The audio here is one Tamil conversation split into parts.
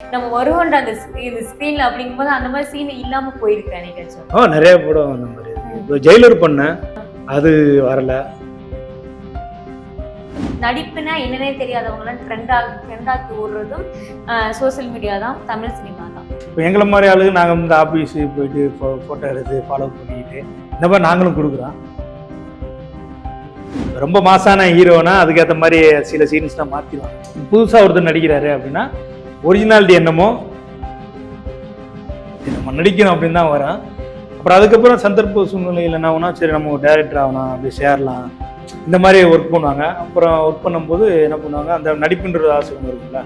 நம்ம வருவோன்ற அந்த இது ஸ்க்ரீன்ல அப்படிங்கும்போது அந்த மாதிரி சீன் இல்லாம போயிருக்கு என்னைக்காச்சும்? நிறைய படம் அந்த மாதிரி இருக்கு. இப்போ ஜெயிலர் பண்ணேன், அது வரல. நடிப்புனா என்னன்னே தெரியாதவங்களாம் ட்ரெண்டாக்கி ஓடுறதும் சோசியல் மீடியா தான், தமிழ் சினிமா தான். இப்போ எங்களை மாதிரி ஆளுங்க நாங்கள் வந்து ஆஃபீஸு போயிட்டு ஃபோட்டோ எடுத்து ஃபாலோ பண்ணிக்கிட்டு இந்த மாதிரி நாங்களும் கொடுக்குறோம். ரொம்ப மாசான ஹீரோனா அதுக்கேற்ற மாதிரி சில சீன்ஸ்லாம் மாற்றிடுவாங்க. புதுசாக ஒருத்தர் நடிக்கிறாரு அப்படின்னா ஒரிஜினாலிட்டி என்னமோ நம்ம நடிக்கணும் அப்படின்னு தான் வரோம். அப்புறம் அதுக்கப்புறம் சந்தர்ப்ப சூழ்நிலையில் என்ன ஆகுனா, சரி நம்ம டேரக்டர் ஆகலாம், அப்படி சேரலாம், இந்த மாதிரி ஒர்க் பண்ணுவாங்க. அப்புறம் ஒர்க் பண்ணும்போது என்ன பண்ணுவாங்க, அந்த நடிப்புன்றது ஆசை ஒன்று இருக்குல்ல,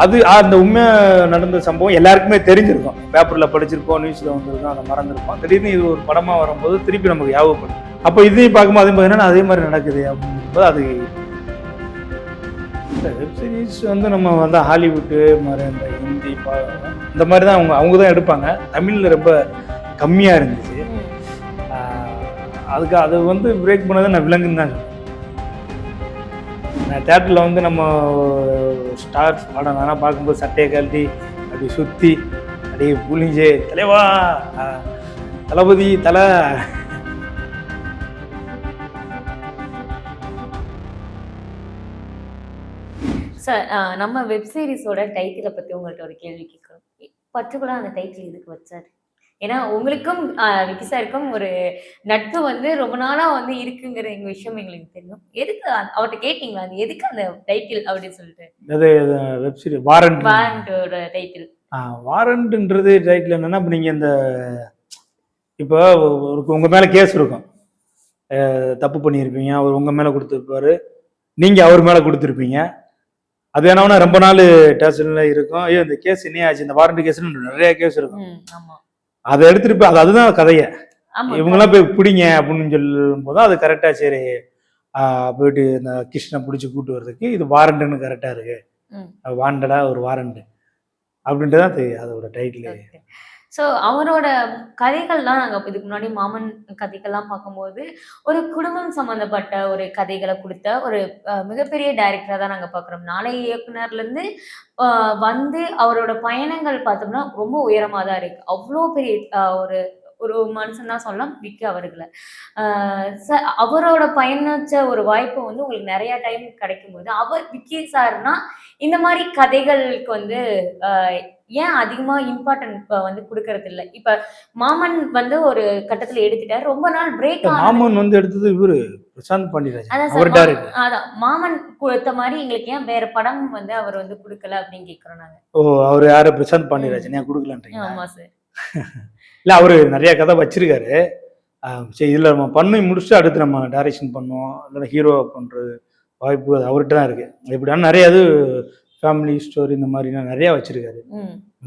அது அந்த உண்மையாக நடந்த சம்பவம் எல்லாருக்குமே தெரிஞ்சிருக்கும். பேப்பரில் படிச்சிருப்போம், நியூஸில் வந்திருக்கோம், அதை மறந்துருப்போம். திடீர்னு இது ஒரு படமாக வரும்போது திருப்பி நமக்கு ஞாபகப்படும். அப்போ இதையும் பார்க்கும்போது அதையும் பார்த்தீங்கன்னா அதே மாதிரி நடக்குது அப்படிங்கும்போது அது வெப் சீரிஸ் வந்து நம்ம வந்து ஹாலிவுட்டு மாதிரி இந்த ஹிந்தி இந்த மாதிரி தான் அவங்க தான் எடுப்பாங்க. தமிழில் ரொம்ப கம்மியாக இருந்துச்சு. அதுக்கு அது வந்து பிரேக் பண்ணதை நான் விலங்குன்னு தான் சொல்லுவேன். நான் தேட்டரில் வந்து நம்ம ஸ்டார்ஸ் படம் வேணால் பார்க்கும்போது சட்டையை கழட்டி அப்படி சுற்றி அப்படியே புளிஞ்சு தலைவா தளபதி தலை சார், நம்ம வெப் சீரிஸோட டைட்டிலை பற்றி உங்கள்கிட்ட ஒரு கேள்வி கேட்கணும். பர்டிகுலராக அந்த டைட்டில் எதுக்கு வச்சார்? ஏன்னா உங்களுக்கும் விக்கி சாருக்கும் ஒரு நட்பு வந்து ரொம்ப நாளாக வந்து இருக்குங்கிற எங்கள் விஷயம் எங்களுக்கு தெரியும். எதுக்கு அவர்கிட்ட கேட்டிங்களா அது எதுக்கு அந்த டைட்டில் அப்படின்னு சொல்லிட்டு? வெப் சீரிஸ் வாரண்டோட டைட்டில். வாரண்ட்ன்றது டைட்டில் என்னன்னா, இப்போ நீங்கள் இப்போ உங்கள் மேலே கேஸ் இருக்கும், தப்பு பண்ணியிருப்பீங்க, அவர் உங்கள் மேலே கொடுத்துருப்பாரு, நீங்கள் அவர் மேலே கொடுத்துருப்பீங்க. அது என்னன்னா ரொம்ப நாள் ஸ்டேஷன்ல இருக்கும். ஐயோ இந்த கேஸ் என்ன ஆச்சு, இந்த வாரண்ட் கேஸ்ன்னு நிறைய கேஸ் இருக்கும். அதை எடுத்துட்டு போய் அதுதான் கதையை இவங்கெல்லாம் போய் பிடிங்க அப்படின்னு சொல்லும் போது அது கரெக்டா சரி போயிட்டு இந்த கிருஷ்ணனை பிடிச்சி கூட்டு வர்றதுக்கு இது வாரண்ட்னு கரெக்டா இருக்கு, வாண்டடா ஒரு வாரண்ட் அப்படின்ட்டுதான் அதோட டைட்டில். ஸோ அவரோட கதைகள்லாம் நாங்கள் இதுக்கு முன்னாடி மாமன் கதைகள்லாம் பார்க்கும்போது ஒரு குடும்பம் சம்மந்தப்பட்ட ஒரு கதைகளை கொடுத்த ஒரு மிகப்பெரிய டைரக்டராக தான் நாங்கள் பார்க்குறோம். நாளை இயக்குனர்லேருந்து வந்து அவரோட பயணங்கள் பார்த்தோம்னா ரொம்ப உயரமாக தான் இருக்குது. அவ்வளோ பெரிய ஒரு ஒரு மனுஷன் தான் சொல்லலாம் விக்கி அவர்களை. அவரோட பயணிச்ச ஒரு வாய்ப்பு வந்து உங்களுக்கு நிறைய டைம் கிடைக்கும்போது விக்கி சார்னா இந்த மாதிரி கதைகளுக்கு வந்து ஏன் அதிகமா இம்பார்ட்டன்ட் வந்து கொடுக்கறது இல்லை? இப்ப மாமன் வந்து ஒரு கட்டத்துல எடுத்துட்டாரு, ரொம்ப நாள் பிரேக். மாமன் வந்து எடுத்தது இவரு பிரசாந்த் பாண்டியராஜ். அதான் மாமன் கொடுத்த மாதிரி எங்களுக்கு ஏன் வேற படம் வந்து அவர் வந்து கொடுக்கல அப்படின்னு கேட்கிறோம் நாங்க. அவர் யாரு, பிரசாந்த் பாண்டியராஜ் ஏன் கொடுக்கலன்றீங்க? ஆமா சார். இல்ல அவரு நிறைய கதை வச்சிருக்காரு. சரி இதில் நம்ம பண்ணி முடிச்சுட்டு அடுத்து நம்ம டைரக்ஷன் பண்ணுவோம், இல்லை ஹீரோ பண்ணுற வாய்ப்பு அது அவர்கிட்ட தான் இருக்குது. எப்படின்னா நிறைய இது ஃபேமிலி ஸ்டோரி இந்த மாதிரிலாம் நிறையா வச்சுருக்காரு.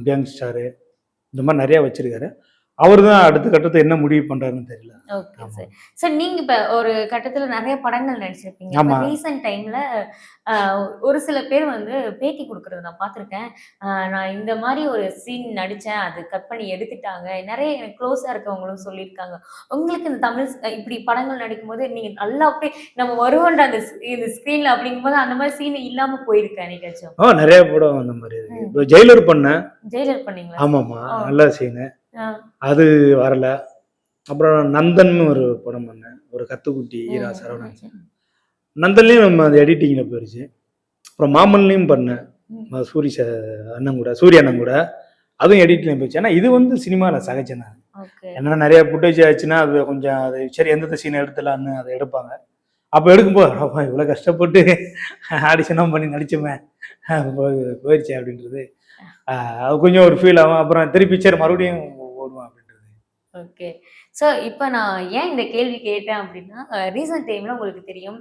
கேங்ஸ்டாரு இந்த மாதிரி நிறையா வச்சுருக்காரு. அவர் தான் அடுத்த கட்டத்தை என்ன முடிவு பண்றாருன்னு தெரியல. Okay sir. சார் நீங்க இப்ப ஒரு கட்டத்துல நிறைய படங்கள் நடிச்சிருப்பீங்க. ரீசன்ட் டைம்ல ஒரு சில பேர் வந்து பேட்டி கொடுக்கறத நான் பார்த்துருக்கேன். நான் இந்த மாதிரி ஒரு சீன் நடிச்சேன், அது கட் பண்ணி எடுத்துட்டாங்க. நிறைய எனக்கு க்ளோஸா இருக்கவங்களும் சொல்லியிருக்காங்க. உங்களுக்கு இந்த தமிழ் இப்படி படங்கள் நடிக்கும்போது நீங்க நல்லா அப்படியே நம்ம வருவோன்ற அந்த இது ஸ்க்ரீன்ல அப்படிங்கும்போது அந்த மாதிரி சீன் இல்லாம போயிருக்கு என்னைக்காச்சும்? நிறைய படம் அந்த மாதிரி இருக்கு. இப்போ ஜெயிலர் பண்ணேன். ஜெயிலர் பண்ணீங்களா? ஆமாமா, நல்ல சீனு. அது வரல. அப்புறம் நந்தன் ஒரு படம் பண்ணேன், ஒரு கத்துக்குட்டி ஈரா சரவணன். நந்தன்லயும் நம்ம அது எடிட்டிங்ல போயிருச்சு. அப்புறம் மாமன்லயும் பண்ணேன், சூரிய அண்ணன் கூட, அதுவும் எடிட்டிங்ல போயிடுச்சு. ஏன்னா இது வந்து சினிமால சகஜம் தான். ஏன்னா நிறைய புட்டேஜ் ஆச்சுன்னா அது கொஞ்சம் அது சரி எந்த சீனை எடுத்துலான்னு அதை எடுப்பாங்க. அப்போ எடுக்கும்போது இவ்வளோ கஷ்டப்பட்டு ஆடிஷனாக பண்ணி நடிச்சோமே போயிடுச்சு அப்படின்றது அது கொஞ்சம் ஒரு ஃபீல் ஆகும். அப்புறம் திருப்பி சரி மறுபடியும் ஓடுவோம் அப்படின்றது. ஓகே. ஸோ இப்போ நான் ஏன் இந்த கேள்வி கேட்டேன் அப்படின்னா, ரீசன்ட் டைமில் உங்களுக்கு தெரியும்,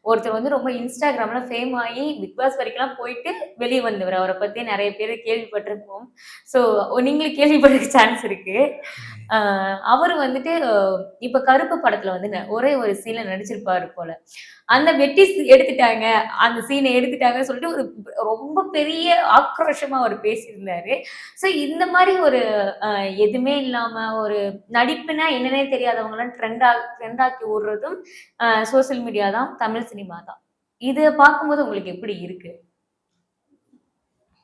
ஒருத்தர் வந்து ரொம்ப இன்ஸ்டாகிராமில் ஃபேம் ஆகி பிக் பாஸ் வரைக்கும்லாம் போயிட்டு வெளியே வந்தவர். அவரை பற்றி நிறைய பேர் கேள்விப்பட்டிருப்போம். ஸோ நீங்களும் கேள்விப்பட்ட சான்ஸ் இருக்குது. அவர் வந்துட்டு இப்போ கருப்பு படத்தில் வந்து ஒரே ஒரு சீனில் நடிச்சிருப்பாரு போல. அந்த வெட்டி எடுத்துட்டாங்க, அந்த சீனை எடுத்துட்டாங்கன்னு சொல்லிட்டு ஒரு ரொம்ப பெரிய ஆக்ரோஷமா அவர் பேசியிருந்தாரு. ஸோ இந்த மாதிரி ஒரு எதுவுமே இல்லாம ஒரு நடிப்புனா என்னன்னே தெரியாதவங்களாம் ட்ரெண்டாக்கி ஓடுறதும் சோசியல் மீடியா தான், தமிழ் சினிமா தான். இதை பார்க்கும்போது உங்களுக்கு எப்படி இருக்கு?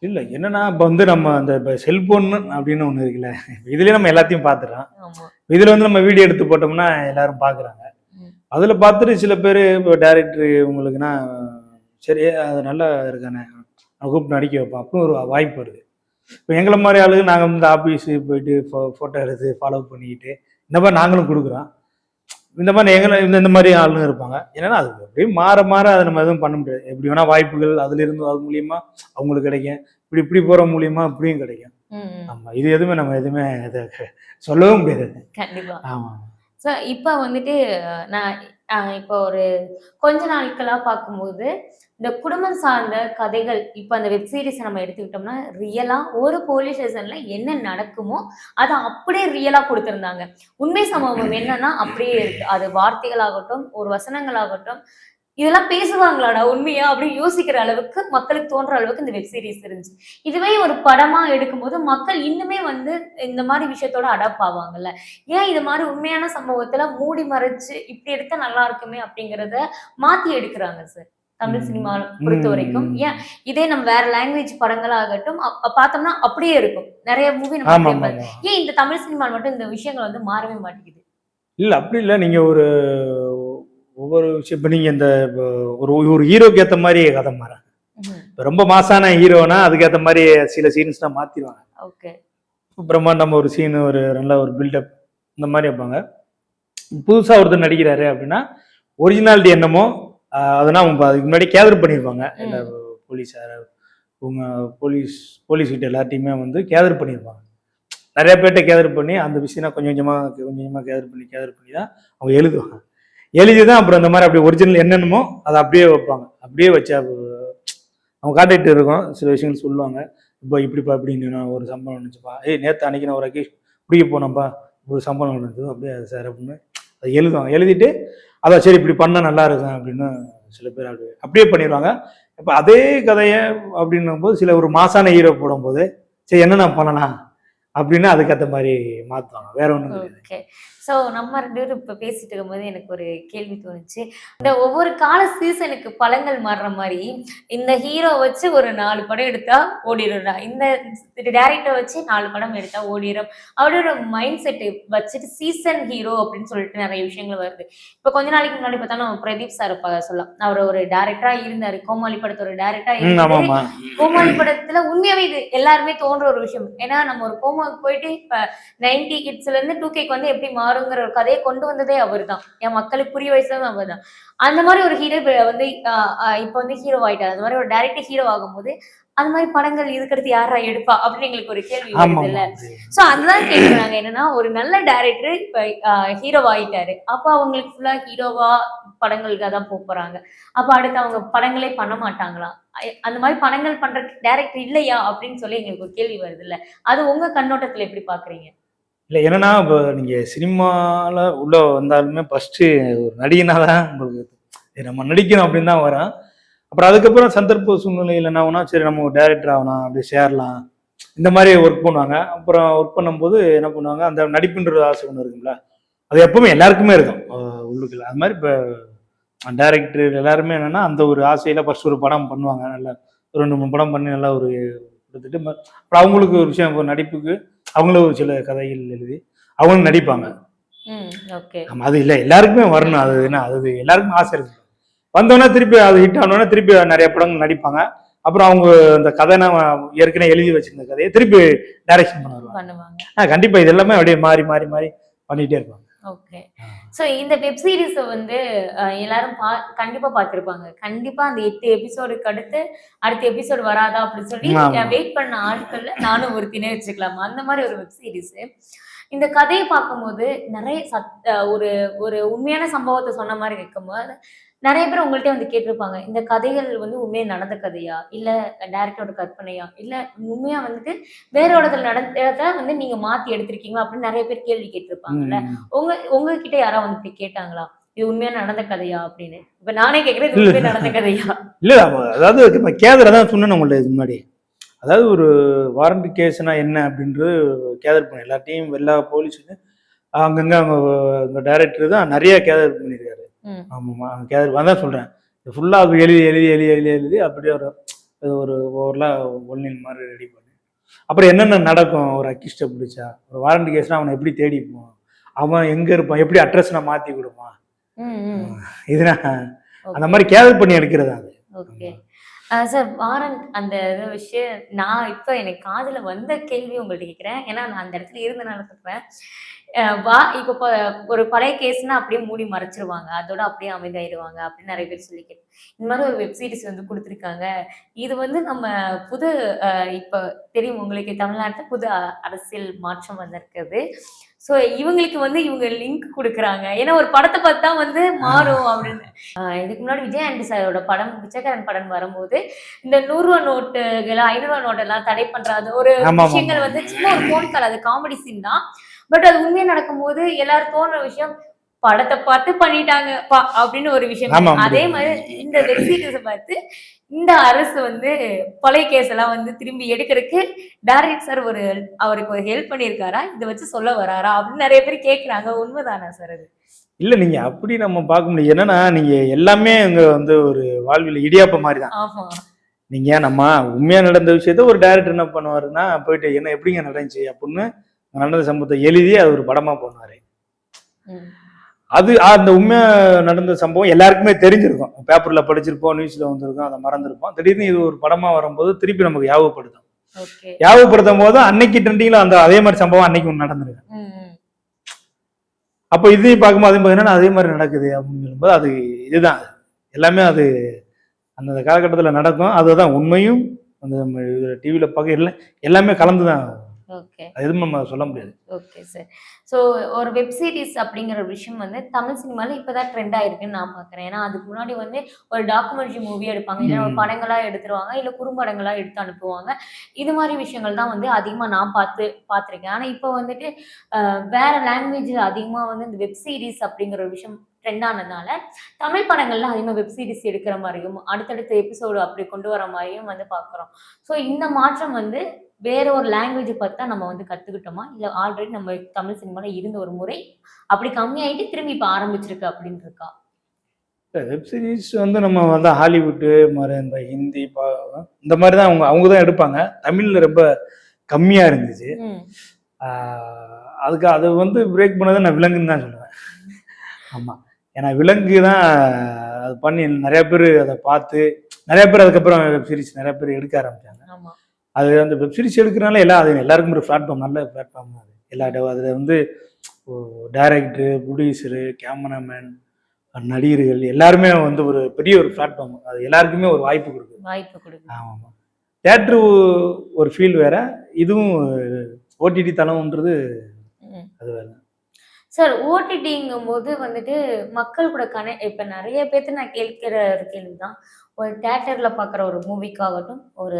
இல்ல என்னன்னா இப்ப வந்து நம்ம அந்த செல்போன் அப்படின்னு ஒண்ணு இருக்குல்ல, இதுலயே நம்ம எல்லாத்தையும் பாத்துறோம். ஆமா. இதுல வந்து நம்ம வீடியோ எடுத்து போட்டோம்னா எல்லாரும் பாக்குறாங்க. ம். அதுல பார்த்துட்டு சில பேர் இப்போ டைரக்டர் உங்களுக்குன்னா சரி அது நல்லா இருக்கானே கூப்பிட்டு நடிக்க வைப்போம் அப்படின்னு ஒரு வாய்ப்பு வருது. இப்போ எங்களை மாதிரி ஆளுங்க நாங்கள் வந்து ஆஃபீஸு போயிட்டு ஃபோட்டோ எடுத்து ஃபாலோ பண்ணிக்கிட்டு இந்த மாதிரி நாங்களும் கொடுக்குறோம். இந்த மாதிரி எங்களை இந்த மாதிரி ஆளுங்க இருப்பாங்க. ஏன்னா அது அப்படியே மாற மாற அதை நம்ம எதுவும் பண்ண முடியாது. எப்படி வேணா வாய்ப்புகள் அதுல இருந்து அது மூலியமா அவங்களுக்கு கிடைக்கும். இப்படி இப்படி போற மூலியமா இப்படியும் கிடைக்கும். ஆமா இது எதுவுமே நம்ம எதுவுமே இதை சொல்லவும் முடியாது. கண்டிப்பா. ஆமா. ஸோ இப்ப வந்துட்டு நான் இப்போ ஒரு கொஞ்ச நாட்களா பார்க்கும்போது, இந்த குடும்பம் சார்ந்த கதைகள் இப்ப அந்த வெப் சீரிஸ நம்ம எடுத்துக்கிட்டோம்னா, ரியலா ஒரு போலீஸ் ஸ்டேஷன்ல என்ன நடக்குமோ, அத அப்படியே ரியலா குடுத்திருந்தாங்க. உண்மை சம்பவம் என்னன்னா அப்படியே இருக்கு. அது வார்த்தைகளாகட்டும், ஒரு வசனங்களாகட்டும், இதெல்லாம் பேசுவாங்களாடா உண்மையா? அப்படின்னு யோசிக்கிற அளவுக்கு மக்களுக்கு தோன்ற அளவுக்கு இந்த வெப் சீரிஸ் இருந்துச்சு. இதுவே ஒரு படமா எடுக்கும்போது மக்கள் இன்னுமே வந்து இந்த மாரி விஷயத்தோட அடாப்ட் ஆவாங்கல்ல. ஏன் இது மாரி உண்மையான சம்பவத்துல மூடி மறைச்சு இப்படி எடுத்தா நல்லா இருக்குமே அப்படிங்கிறத மாத்தி எடுக்குறாங்க சார். தமிழ் சினிமா பொறுத்தவரைக்கும். ஏன் இதே நம்ம வேற லாங்குவேஜ் படங்களாகட்டும் பார்த்தோம்னா அப்படியே இருக்கும். நெறைய மூவி நம்ம ஆமா அப்படியே ஆமா. ஏன் இந்த தமிழ் சினிமால மட்டும் இந்த விஷயங்கள் வந்து மாறவே மாட்டேங்குது? இல்ல அப்படி இல்ல. நீங்க ஒரு ஒவ்வொரு விஷயம் இப்ப நீங்க இந்த ஒரு ஒரு ஹீரோக்கு ஏத்த மாதிரி கதை மாறும். ம்ஹ்ம். இப்ப ரொம்ப மாசான ஹீரோனா அதுக்கேத்த மாதிரி சில சீன்ஸ்லாம் மாத்திருவாங்க. ஓகே. பிரம்மாண்டமா ஒரு சீன் ஒரு நல்ல ஒரு பில்டப் இந்த மாதிரி வைப்பாங்க. புதுசா ஒருத்தர் நடிக்கிறாரு அப்படின்னா ஒரிஜினாலிட்டி என்னமோ அதெல்லாம் அவங்க அதுக்கு முன்னாடி கேதர் பண்ணியிருப்பாங்க. எல்லா போலீஸார உங்க போலீஸ் போலீஸ் கிட்ட எல்லாத்தையுமே வந்து கேதர் பண்ணியிருப்பாங்க. நிறைய பேர்ட்ட கேதர் பண்ணி அந்த விஷயம் கொஞ்சம் கொஞ்சமா கேதர் பண்ணி தான் அவங்க எழுதுவாங்க. எழுதி தான் அப்புறம் இந்த மாதிரி அப்படியே ஒரிஜினல் என்னென்னமோ அதை அப்படியே வைப்பாங்க. அப்படியே வச்சா அவங்க காட்டிகிட்டு இருக்கோம் சில விஷயங்கள் சொல்லுவாங்க. இப்போ இப்படிப்பா அப்படின்னு நான் ஒரு சம்பளம் நினச்சிப்பா நேற்று அன்னைக்கு நான் ஒரு அக்கேஷ் பிடிக்க போனப்பா ஒரு சம்பளம் நடந்தது அப்படியே சார் அப்படின்னு அதை எழுதுவாங்க. எழுதிட்டு அதான் சரி இப்படி பண்ணால் நல்லா இருக்கும் அப்படின்னு சில பேர் அப்படியே பண்ணிடுவாங்க. இப்போ அதே கதையை அப்படின்னும் போது சில ஒரு மாசான ஹீரோ போடும்போது சரி என்னென்ன பண்ணலாம் அப்படின்னு அதுக்கேற்ற மாதிரி மாற்றுவாங்க. வேற ஒன்றும் கிடையாது. ஓகே. ஸோ நம்ம 2 பேரும் இப்ப பேசிட்டு இருக்கும்போது எனக்கு ஒரு கேள்வி தோணுச்சு. இந்த ஒவ்வொரு கால சீசனுக்கு படங்கள் மாறுற மாரி, இந்த ஹீரோ வச்சு ஒரு 4 படம் எடுத்தா ஓடிரும்டா. இந்த டைரக்டர் வச்சு 4 படம் எடுத்தா ஓடிரும். அவரோட மைண்ட் செட் வச்சுட்டு சீசன் ஹீரோ அப்படின்னு சொல்லிட்டு நெறைய விஷயங்கள் வருது. இப்ப கொஞ்ச நாளைக்கு முன்னாடி பார்த்தா நம்ம பிரதீப் சார சொல்லலாம். அவர் ஒரு டைரக்டரா இருந்தாரு. கோமாளி படத்தோட டைரக்டரா ஆமா இருந்து ஆமா. கோமாளி படத்துல உண்மையாவே இது எல்லாருமே தோன்ற ஒரு விஷயம். ஏன்னா நம்ம ஒரு கோமாக்கு போயிட்டு இப்ப 90 கிட்ஸ்ல இருந்து 2Kக்கு வந்து எப்படி மாறுங்கிற ஒரு கதையை கொண்டு வந்ததே அவர்தான். என் மக்களுக்கு புரிய வச்சதும் அவர்தான். அந்த மாதிரி ஒரு ஹீரோ வந்து இப்ப வந்து ஹீரோ ஆயிட்டாரு. அந்த மாதிரி ஒரு டைரக்டர் ஹீரோ ஆகும்போது, அந்த மாதிரி படங்கள் இதுக்கடுத்து யாரா எடுப்பா? அப்படின்னு எங்களுக்கு ஒரு கேள்வி வருதுல்ல. சோ அதுதான் கேட்கிறாங்க. என்னன்னா ஒரு நல்ல டைரக்டர் இப்ப ஹீரோ ஆயிட்டாரு. அப்ப அவங்களுக்கு ஃபுல்லா ஹீரோவா படங்களுக்கு தான் போறாங்க. அப்ப அடுத்து அவங்க படங்களே பண்ண மாட்டாங்களா? அந்த மாதிரி படங்கள் பண்ற டைரக்டர் இல்லையா? அப்படின்னு சொல்லி எங்களுக்கு ஒரு கேள்வி வருதுல்ல. அது உங்க கண்ணோட்டத்துல எப்படி பார்க்குறீங்க? இல்ல என்னன்னா, இப்போ நீங்க சினிமால உள்ள வந்தாலுமே ஃபர்ஸ்ட்டு ஒரு நடிகனா தான் உங்களுக்கு நம்ம நடிக்கணும் அப்படின்னு தான் வரோம். அப்புறம் அதுக்கப்புறம் சந்தர்ப்ப சூழ்நிலையில என்ன ஆகும்னா, சரி நம்ம ஒரு டைரக்டர் ஆகலாம், அப்படியே சேரலாம். இந்த மாதிரி ஒர்க் பண்ணுவாங்க. அப்புறம் ஒர்க் பண்ணும்போது என்ன பண்ணுவாங்க, அந்த நடிப்புன்ற ஆசை ஒண்ணு இருக்கும்ல, அது எப்பவுமே எல்லாருக்குமே இருக்கும். உள்ளுக்குள்ள. அது மாதிரி இப்போ டைரக்டர் எல்லாருமே என்னன்னா, அந்த ஒரு ஆசையில ஃபர்ஸ்ட் ஒரு படம் பண்ணுவாங்க. நல்லா ஒரு 2, 3 படம் பண்ணி நல்லா ஒரு குடுத்துட்டு, அப்புறம் அவங்களுக்கு ஒரு விஷயம் ஒரு நடிப்புக்கு அவங்களும் ஒரு சில கதைகள் எழுதி அவங்களும் நடிப்பாங்க. ஓகே. ஆமா அது இல்ல எல்லாருக்குமே வரணும். அது என்ன அது எல்லாருக்குமே ஆசை இருக்கு. வந்தோடனே திருப்பி அது ஹிட் ஆனோடனே திருப்பி நிறைய படங்கள் நடிப்பாங்க. அப்புறம் அவங்க இந்த கதை ஏற்கனவே எழுதி வச்சிருந்த கதையை திருப்பி டைரக்ஷன் பண்ணுவாங்க. கண்டிப்பா இது எல்லாமே அப்படியே மாறி மாறி மாறி பண்ணிட்டே இருப்பாங்க. ஓகே. சோ இந்த வெப் சீரிஸ வந்து எல்லாரும் கண்டிப்பா பார்த்திருப்பாங்க. கண்டிப்பா அந்த 8 எபிசோடுக்கு அடுத்து அடுத்த எபிசோடு வராதா அப்படின்னு சொல்லி வெயிட் பண்ண ஆட்கள்ல நானும் ஒருத்தினே வச்சுக்கலாம். அந்த மாதிரி ஒரு வெப் சீரிஸ். இந்த கதையை பார்க்கும்போது நிறைய ஒரு ஒரு உண்மையான சம்பவத்தை சொன்ன மாதிரி இருக்கும்போது நிறைய பேர் உங்கள்ட்ட வந்து கேட்டிருப்பாங்க. இந்த கதைகள் வந்து உண்மையா நடந்த கதையா? இல்ல டைரக்டரோட கற்பனையா? இல்ல உண்மையா வந்துட்டு வேற இடத்துல நடந்தத வந்து நீங்க மாத்தி எடுத்திருக்கீங்களா? அப்படின்னு நிறைய பேர் கேள்வி கேட்டிருப்பாங்கல்ல. உங்ககிட்ட யாராவது வந்து இப்படி கேட்டாங்களா? இது உண்மையா நடந்த கதையா? அப்படின்னு. இப்ப நானே கேட்கிறேன் இது உண்மையா நடந்த கதையா? இல்ல அதாவது கேதர் தான் சொன்னேன் உங்கள்ட்ட முன்னாடி. அதாவது ஒரு வாரண்ட் கேஸ்னா என்ன அப்படின்றது கேதர் பண்ண எல்லாத்தையும் எல்லா போலீஸுக்கும் அங்கங்க அவங்க டைரக்டர் தான் நிறைய கேதர் பண்ணியிருக்காரு. ஆமாம்மா கேதர் தான் சொல்றேன். ஃபுல்லா எழுதி எழுதி எழுதி எழுதி எழுதி அப்படியே ஒரு அது ஒரு ஓவரலாக ஒன்லைன் மாதிரி ரெடி பண்ணி அப்புறம் என்னென்ன நடக்கும் ஒரு அக்கிஸ்ட்டை பிடிச்சா ஒரு வாரண்ட் கேஸ்னால் அவனை எப்படி தேடிப்போம், அவன் எங்கே இருப்பான், எப்படி அட்ரஸ் நான் மாற்றி கொடுப்பான், இதுனா அந்த மாதிரி கேதர் பண்ணி எடுக்கிறது அது. ஓகே சார், வாரண்ட் அந்த விஷயம் நான் இப்போ எனக்கு காதுல வந்த கேள்வி உங்கள்ட்ட கேட்குறேன். ஏன்னா நான் அந்த இடத்துல இருந்தனால சொல்றேன். இப்போ ஒரு பழைய கேஸ்னா அப்படியே மூடி மறைச்சிருவாங்க. அதோட அப்படியே அமைதியாயிடுவாங்க அப்படின்னு நிறைய பேர் சொல்லி கேட்டேன். இந்த மாதிரி ஒரு வெப் சீரிஸ் வந்து குடுத்துருக்காங்க. இது வந்து நம்ம புது இப்ப தெரியும் உங்களுக்கு தமிழ்நாட்டுல புது அரசியல் மாற்றம் வந்திருக்குது. ஸோ இவங்களுக்கு வந்து இவங்க லிங்க் குடுக்குறாங்க. ஏன்னா ஒரு படத்த பார்த்தா வந்து மாறும் அப்படின்னு. இதுக்கு முன்னாடி விஜய் ஆண்டனி சாரோட படம் பிச்சைக்காரன் படம் வரும்போது, இந்த ரூ. 100 நோட்டுகள், ரூ. 500 நோட்டெல்லாம் தடை பண்ற அது ஒரு விஷயங்கள் வந்து சின்ன ஒரு ஃபோன் கால், அது காமெடி சீன் தான். பட் அது உண்மையா நடக்கும்போது எல்லாரும் தோன்ற விஷயம், படத்தை பார்த்து பண்ணிட்டாங்க அப்படின்னு ஒரு விஷயம். அதே மாதிரி இந்த வெப் சீரிஸை பார்த்து இந்த அரசு வந்து பழைய கேஸ் எல்லாம் வந்து திரும்பி எடுக்கிறதுக்கு டைரக்டர் சார் அவருக்கு ஒரு ஹெல்ப் பண்ணியிருக்காரா, இதை வச்சு சொல்ல வராரா அப்படின்னு நிறைய பேர் கேட்குறாங்க. உண்மைதானா சார் அது? இல்ல நீங்க அப்படி நம்ம பார்க்க முடியும். என்னன்னா நீங்க எல்லாமே அங்க வந்து ஒரு வாழ்வில் இடியாப்ப மாதிரி தான். ஆமா. நீங்க நம்ம உண்மையா நடந்த விஷயத்த ஒரு டைரக்டர் என்ன பண்ணுவாருன்னா போயிட்டு என்ன எப்படிங்க நடந்துச்சு அப்படின்னு நடந்த சம்பவத்தை எழுதி அது ஒரு படமா பண்ணுவாரு. அது அந்த உண்மையா நடந்த சம்பவம் எல்லாருக்குமே தெரிஞ்சிருக்கும், பேப்பர்ல படிச்சிருப்போம், நியூஸ்ல வந்திருக்கும், அதை மறந்துருப்போம். திடீர்னு இது ஒரு படமா வரும்போது திருப்பி நமக்கு ஞாபகப்படுத்தும். ஞாபகப்படுத்தும் போது அன்னைக்கு ட்ரெண்டிங்ல அந்த அதே மாதிரி சம்பவம் அன்னைக்கு ஒன்று நடந்திருக்கு. அப்போ இதையும் பார்க்கும்போது அதே மாதிரி அதே மாதிரி நடக்குது அப்படின்னு சொல்லும்போது அது இதுதான் எல்லாமே அது அந்த காலகட்டத்தில் நடக்கும். அதுதான் உண்மையும் அந்த நம்ம டிவியில் பார்க்க எல்லாமே கலந்து தான். ஓகே, எதுவும் நம்ம சொல்ல முடியாது. Okay sir. ஸோ ஒரு வெப் சீரிஸ் அப்படிங்கிற ஒரு விஷயம் வந்து தமிழ் சினிமாவில் இப்போதான் ட்ரெண்ட் ஆயிருக்குன்னு நான் பார்க்குறேன். ஏன்னா அதுக்கு முன்னாடி வந்து ஒரு டாக்குமெண்ட்ரி மூவி எடுப்பாங்க, இல்லை ஒரு படங்களாக எடுத்துருவாங்க, இல்லை குறும்படங்களாக எடுத்து அனுப்புவாங்க. இது மாதிரி விஷயங்கள் தான் வந்து அதிகமாக நான் பார்த்துருக்கேன். ஆனால் இப்போ வந்துட்டு வேற லாங்குவேஜில் அதிகமாக வந்து இந்த வெப் சீரிஸ் அப்படிங்கிற ஒரு விஷயம் ட்ரெண்ட் ஆனதுனால தமிழ் படங்கள்லாம் அதிகமாக வெப் சீரிஸ் எடுக்கிற மாதிரியும் அடுத்தடுத்த எபிசோடு அப்படி கொண்டு வர மாதிரியும் வந்து பார்க்குறோம். ஸோ இந்த மாற்றம் வந்து வேற ஒரு லாங்குவேஜ் பார்த்தா நம்ம வந்து கத்துக்கிட்டோமா, இல்ல ஆல்ரெடி நம்ம தமிழ் சினிமால இருந்த ஒரு முறை அப்படி கம்மியாயிட்டு திரும்பி இப்ப ஆரம்பிச்சிருக்கு அப்படின்னு இருக்கா? வெப் சீரிஸ் வந்து நம்ம வந்து ஹாலிவுட்டு மாதிரி இந்த ஹிந்தி இந்த மாதிரி தான் அவங்க தான் எடுப்பாங்க. தமிழ்ல ரொம்ப கம்மியா இருந்துச்சு. அதுக்கு அது வந்து பிரேக் பண்ணதை நான் விலங்குன்னு தான் சொல்லுவேன். ஆமா, ஏன்னா விலங்கு தான் அது பண்ணி நிறைய பேர் அதை பார்த்து நிறைய பேர் அதுக்கப்புறம் வெப் சீரிஸ் நிறைய பேர் எடுக்க ஆரம்பிச்சாங்க. அது அந்த வெப் சீரிஸ் எடுக்கிறனால அது எல்லாருக்கும் ஒரு பிளாட்ஃபார்ம், நல்ல பிளாட்ஃபார்ம் அது. அதில் வந்து டைரக்டரு, ப்ரொடியூசரு, கேமராமேன், நடிகர்கள் எல்லாருமே வந்து ஒரு பெரிய ஒரு பிளாட்ஃபார்ம். அது எல்லாருக்குமே ஒரு வாய்ப்பு கொடுக்குது. ஆமாம், தேட்டரு ஒரு ஃபீல் வேற, இதுவும் ஓடிடி தளம்ன்றது அது வேற. சார், ஓடிடிங்கும் போது வந்துட்டு மக்கள் கூட இப்ப நிறைய பேர்த்து நான் கேட்கிற ஒரு கேள்விதான், ஒரு தியேட்டர்ல பார்க்குற ஒரு மூவிக்காகட்டும், ஒரு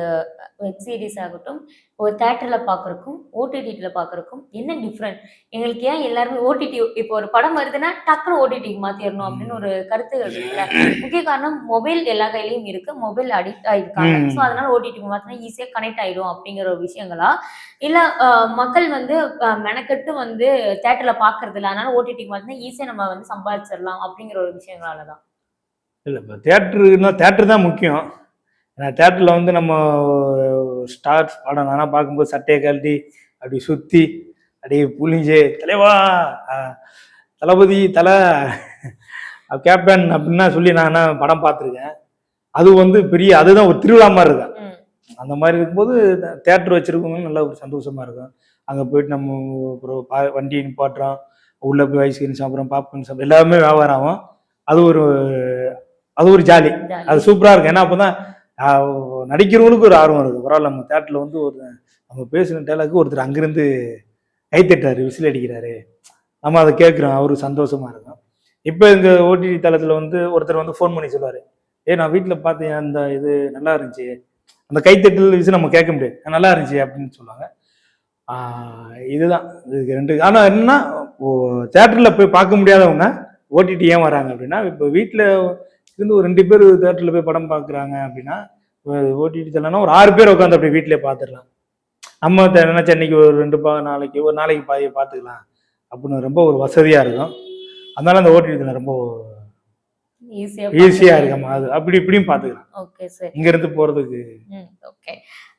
வெப் சீரிஸ் ஆகட்டும், ஒரு தியேட்டர்ல பார்க்குறக்கும் ஓடிடில பார்க்குறக்கும் என்ன டிஃப்ரெண்ட்? எங்களுக்கு ஏன் எல்லாருமே ஓடிடி இப்போ ஒரு படம் வருதுன்னா டக்குனு ஓடிடிக்கு மாத்திரணும் அப்படின்னு ஒரு கருத்துகள் இருக்குல்ல. முக்கிய காரணம் மொபைல் எல்லா கையிலயும் இருக்கு, மொபைல் அடிக்ட் ஆயிருக்காங்க. ஸோ அதனால ஓடிடிக்கு மாத்தினா ஈஸியா கனெக்ட் ஆயிடும் அப்படிங்கிற ஒரு விஷயங்களா, இல்ல மக்கள் வந்து மெனக்கெட்டு வந்து தியேட்டர்ல பார்க்கறது இல்லை, அதனால ஓடிடிக்கு மாத்தினா ஈஸியா நம்ம வந்து சம்பாதிச்சிடலாம் அப்படிங்கிற ஒரு விஷயங்களாலதான்? இல்லை, இப்போ தேட்டரு தான் முக்கியம். ஏன்னா தேட்டரில் வந்து நம்ம ஸ்டார்ஸ் படம் நானாக பார்க்கும்போது சட்டையை கழட்டி அப்படி சுற்றி அப்படியே புளிஞ்சு தலைவா தளபதி தலை கேப்டன் அப்படின்னா சொல்லி நான் படம் பார்த்துருக்கேன். அது வந்து அதுதான் ஒரு திருவிழா மாதிரி இருக்கும். அந்த மாதிரி இருக்கும்போது தேட்டர் வச்சுருக்கவங்க நல்லா ஒரு சந்தோஷமா இருக்கும். அங்கே போயிட்டு நம்ம அப்புறம் வண்டியை நிப்பாட்டுறோம், உள்ளே போய் ஐஸ்கிரீம் சாப்பிட்றோம், பாப்கார்ன் சாப்பிட்றோம், எல்லாமே வியாபாரம் ஆகும். அது ஒரு ஜாலி, அது சூப்பராக இருக்கும். ஏன்னா அப்போ தான் நடிக்கிறவங்களுக்கு ஒரு ஆர்வம் இருக்குது. பரவாயில்ல, நம்ம தேட்டரில் வந்து நம்ம பேசின டேலாக்கு ஒருத்தர் அங்கேருந்து கைத்தட்டாரு, விசில் அடிக்கிறாரு, நம்ம அதை கேட்குறோம், அவருக்கு சந்தோஷமா இருக்கும். இப்போ எங்கள் ஓடிடி தளத்தில் வந்து ஒருத்தர் வந்து ஃபோன் பண்ணி சொல்லுவார், நான் வீட்டில் பார்த்தேன், அந்த இது நல்லா இருந்துச்சு, அந்த கைத்தட்டல் விசில் நம்ம கேட்க முடியாது, நல்லா இருந்துச்சு அப்படின்னு சொல்லுவாங்க. இதுதான் இதுக்கு ரெண்டு. ஆனால் என்னன்னா தேட்டரில் போய் பார்க்க முடியாதவங்க ஓடிடி ஏன் வராங்க அப்படின்னா, இப்போ வீட்டில் இருந்து ஒரு 2 பேர் தேட்டரில் போய் படம் பார்க்குறாங்க அப்படின்னா, ஓடிடி தரலன்னா ஒரு 6 பேர் உட்காந்து அப்படி வீட்டிலே பார்த்துடலாம். நம்ம நினைச்ச இன்னைக்கு ஒரு 2 நாளைக்கு பாதியை பார்த்துக்கலாம் அப்படின்னு ரொம்ப ஒரு வசதியாக இருக்கும். அதனால அந்த ஓடிடி தளம் ரொம்ப ஈஸியா ஈஸியா இருக்காமா, அது அப்படி இப்படியும் பாத்துக்கலாம் ஓகே சார். இங்க இருந்து போறதுக்கு. ஓகே.